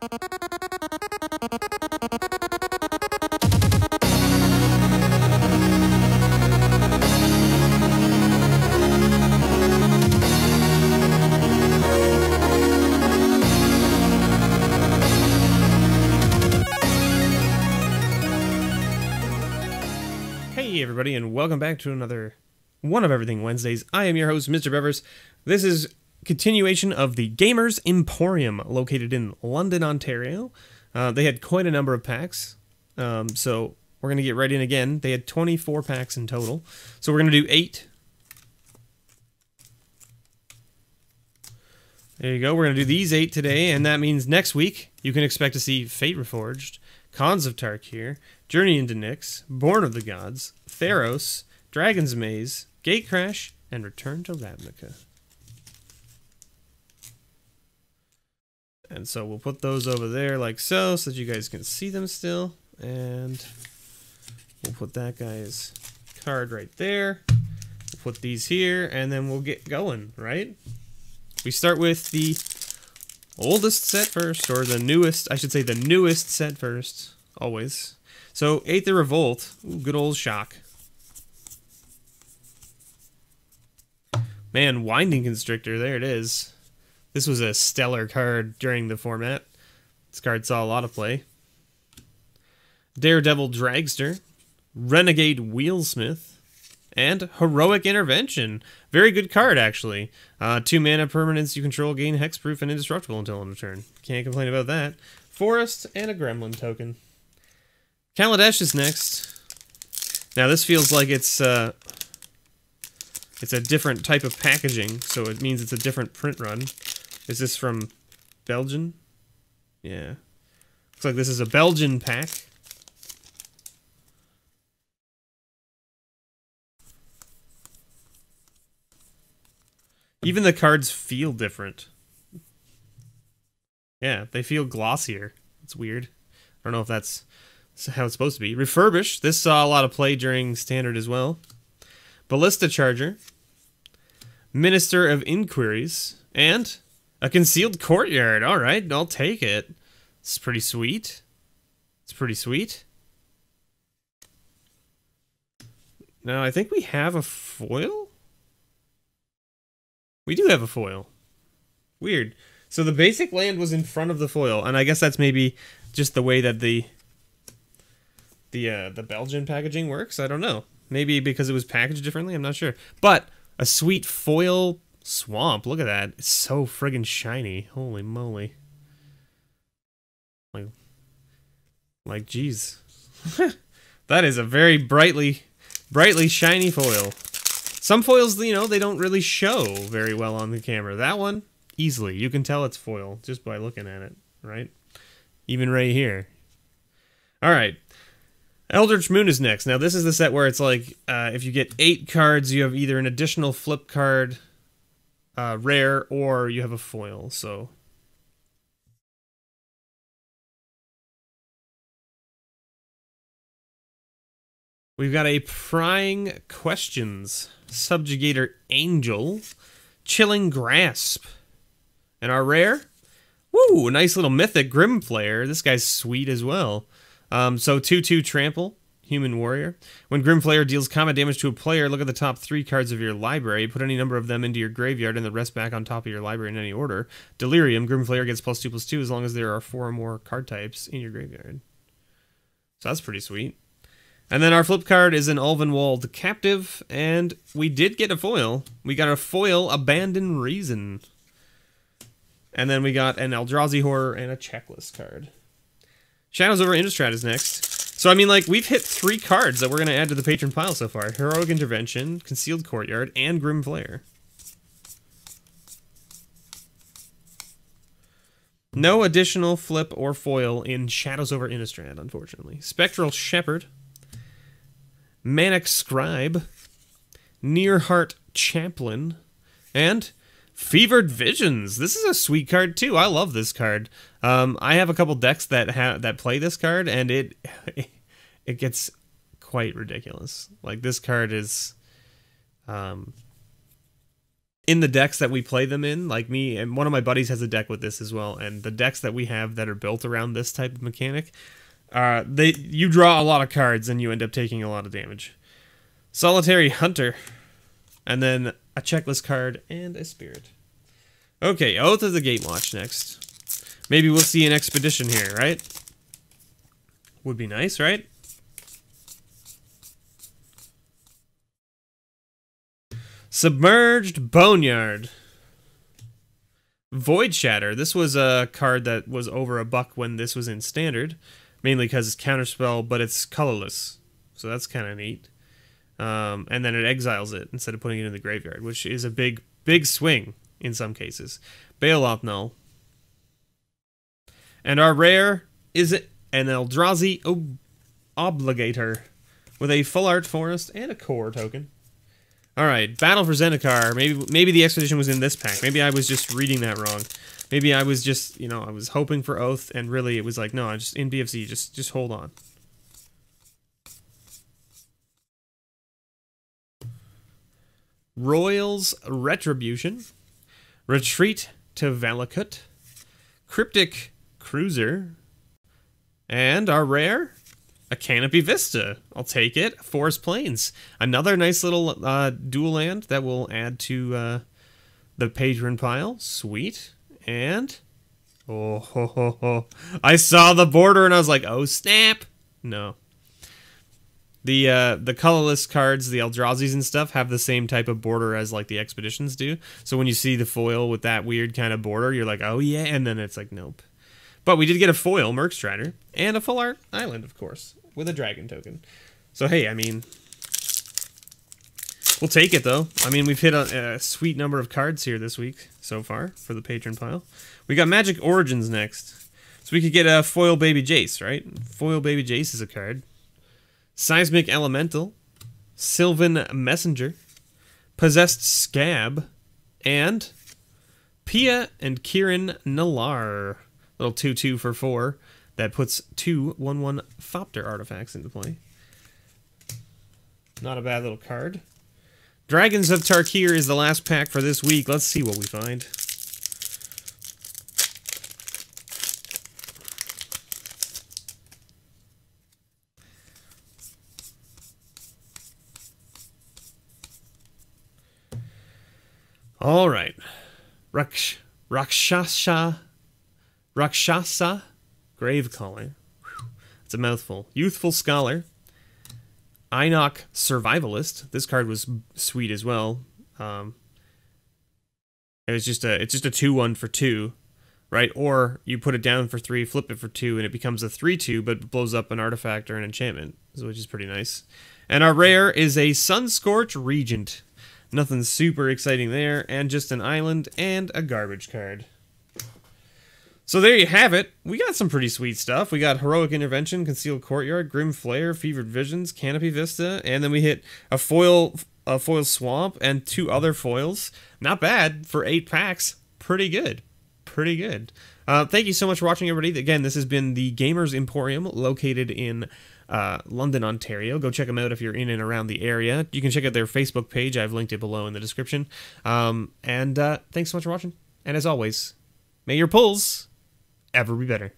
Hey everybody, and welcome back to another One of Everything Wednesdays. I am your host, MrBevers. This is continuation of the Gamers Emporium, located in London, Ontario. They had quite a number of packs, so we're going to get right in again. They had 24 packs in total, so we're going to do 8. There you go, we're going to do these 8 today, and that means next week you can expect to see Fate Reforged, Cons of Tarkir, Journey into Nyx, Born of the Gods, Theros, Dragon's Maze, Gatecrash, and Return to Ravnica. And so we'll put those over there like so that you guys can see them still. And we'll put that guy's card right there. We'll put these here, and then we'll get going, right? We start with the oldest set first, or the newest, I should say the newest set first, always. So, Aether Revolt, ooh, good old shock. Man, Winding Constrictor, there it is. This was a stellar card during the format. This card saw a lot of play. Daredevil Dragster, Renegade Wheelsmith, and Heroic Intervention. Very good card, actually. 2 mana permanents you control gain hexproof and indestructible until end of turn. Can't complain about that. Forest and a Gremlin token. Kaladesh is next. Now this feels like it's a different type of packaging, so it means it's a different print run. Is this from Belgium? Yeah. Looks like this is a Belgian pack. Even the cards feel different. Yeah, they feel glossier. It's weird. I don't know if that's how it's supposed to be. Refurbish. This saw a lot of play during Standard as well. Ballista Charger. Minister of Inquiries. And a Concealed Courtyard. Alright, I'll take it. It's pretty sweet. It's pretty sweet. Now, I think we have a foil? We do have a foil. Weird. So the basic land was in front of the foil, and I guess that's maybe just the way that the Belgian packaging works. I don't know. Maybe because it was packaged differently. I'm not sure. But a sweet foil swamp. Look at that. It's so friggin' shiny. Holy moly. Like, geez. That is a very brightly shiny foil. Some foils, you know, they don't really show very well on the camera. That one, easily. You can tell it's foil just by looking at it, right? Even right here. Alright. Eldritch Moon is next. Now, this is the set where it's like, if you get 8 cards, you have either an additional flip card, rare, or you have a foil, so... We've got a Prying Questions, Subjugator Angel, Chilling Grasp. And our rare? Woo, a nice little mythic Grimflayer. This guy's sweet as well. So 2/2 Trample, Human Warrior. When Grimflayer deals combat damage to a player, look at the top 3 cards of your library. Put any number of them into your graveyard and the rest back on top of your library in any order. Delirium, Grimflayer gets +2/+2 as long as there are 4 or more card types in your graveyard. So that's pretty sweet. And then our flip card is an Ulvenwald Captive, and we did get a foil. We got a foil Abandon Reason. And then we got an Eldrazi Horror and a Checklist card. Shadows over Innistrad is next. So, I mean, like, we've hit 3 cards that we're going to add to the patron pile so far. Heroic Intervention, Concealed Courtyard, and Grimflayer. No additional flip or foil in Shadows over Innistrad, unfortunately. Spectral Shepherd. Manic Scribe, Nearheart Chaplain, and Fevered Visions. This is a sweet card too. I love this card. I have a couple decks that play this card, and it gets quite ridiculous. Like, this card is in the decks that we play them in, like me and one of my buddies has a deck with this as well, and the decks that we have that are built around this type of mechanic, you draw a lot of cards and you end up taking a lot of damage. Solitary Hunter, and then a checklist card and a spirit. Okay, Oath of the Gatewatch next. Maybe we'll see an expedition here, right? Would be nice, right? Submerged Boneyard. Void Shatter. This was a card that was over $1 when this was in Standard. Mainly because it's counterspell, but it's colorless. So that's kind of neat. And then it exiles it instead of putting it in the graveyard, which is a big swing in some cases. Bailout Null. And our rare is an Eldrazi Obligator with a full art forest and a core token. Alright, Battle for Zendikar. Maybe the expedition was in this pack. Maybe I was just reading that wrong. Maybe I was just, you know, I was hoping for Oath, and really it was like, no, I'm just in BFZ, just hold on. Royals Retribution. Retreat to Valakut. Cryptic Cruiser. And our rare, a Canopy Vista. I'll take it. Forest Plains. Another nice little dual land that will add to the patron pile. Sweet. And I saw the border and I was like, oh snap. No. The colorless cards, the Eldrazi's and stuff, have the same type of border as like the expeditions do. So when you see the foil with that weird kind of border, you're like, oh yeah, and then it's like, nope. But we did get a foil Mercstrider and a full art island, of course, with a dragon token. So hey, I mean, we'll take it though. I mean, we've hit a sweet number of cards here this week so far for the patron pile. We got Magic Origins next. So we could get a foil Baby Jace, right? Foil Baby Jace is a card. Seismic Elemental, Sylvan Messenger, Possessed Scab, and Pia and Kiran Nalar. Little 2/2 for 4 that puts 2 1/1 Thopter artifacts into play. Not a bad little card. Dragons of Tarkir is the last pack for this week. Let's see what we find. All right. Rakshasa Gravecaller. It's a mouthful. Youthful Scholar. Einok Survivalist. This card was sweet as well. It's just a 2/1 for 2, right? Or you put it down for 3, flip it for 2, and it becomes a 3/2, but blows up an artifact or an enchantment, which is pretty nice. And our rare is a Sunscorch Regent. Nothing super exciting there, and just an island and a garbage card. So there you have it. We got some pretty sweet stuff. We got Heroic Intervention, Concealed Courtyard, Grim Flare, Fevered Visions, Canopy Vista, and then we hit a foil Swamp and 2 other foils. Not bad for 8 packs. Pretty good. Pretty good. Thank you so much for watching, everybody. Again, this has been the Gamers Emporium, located in London, Ontario. Go check them out if you're in and around the area. You can check out their Facebook page. I've linked it below in the description. Thanks so much for watching. And as always, may your pulls ever be better.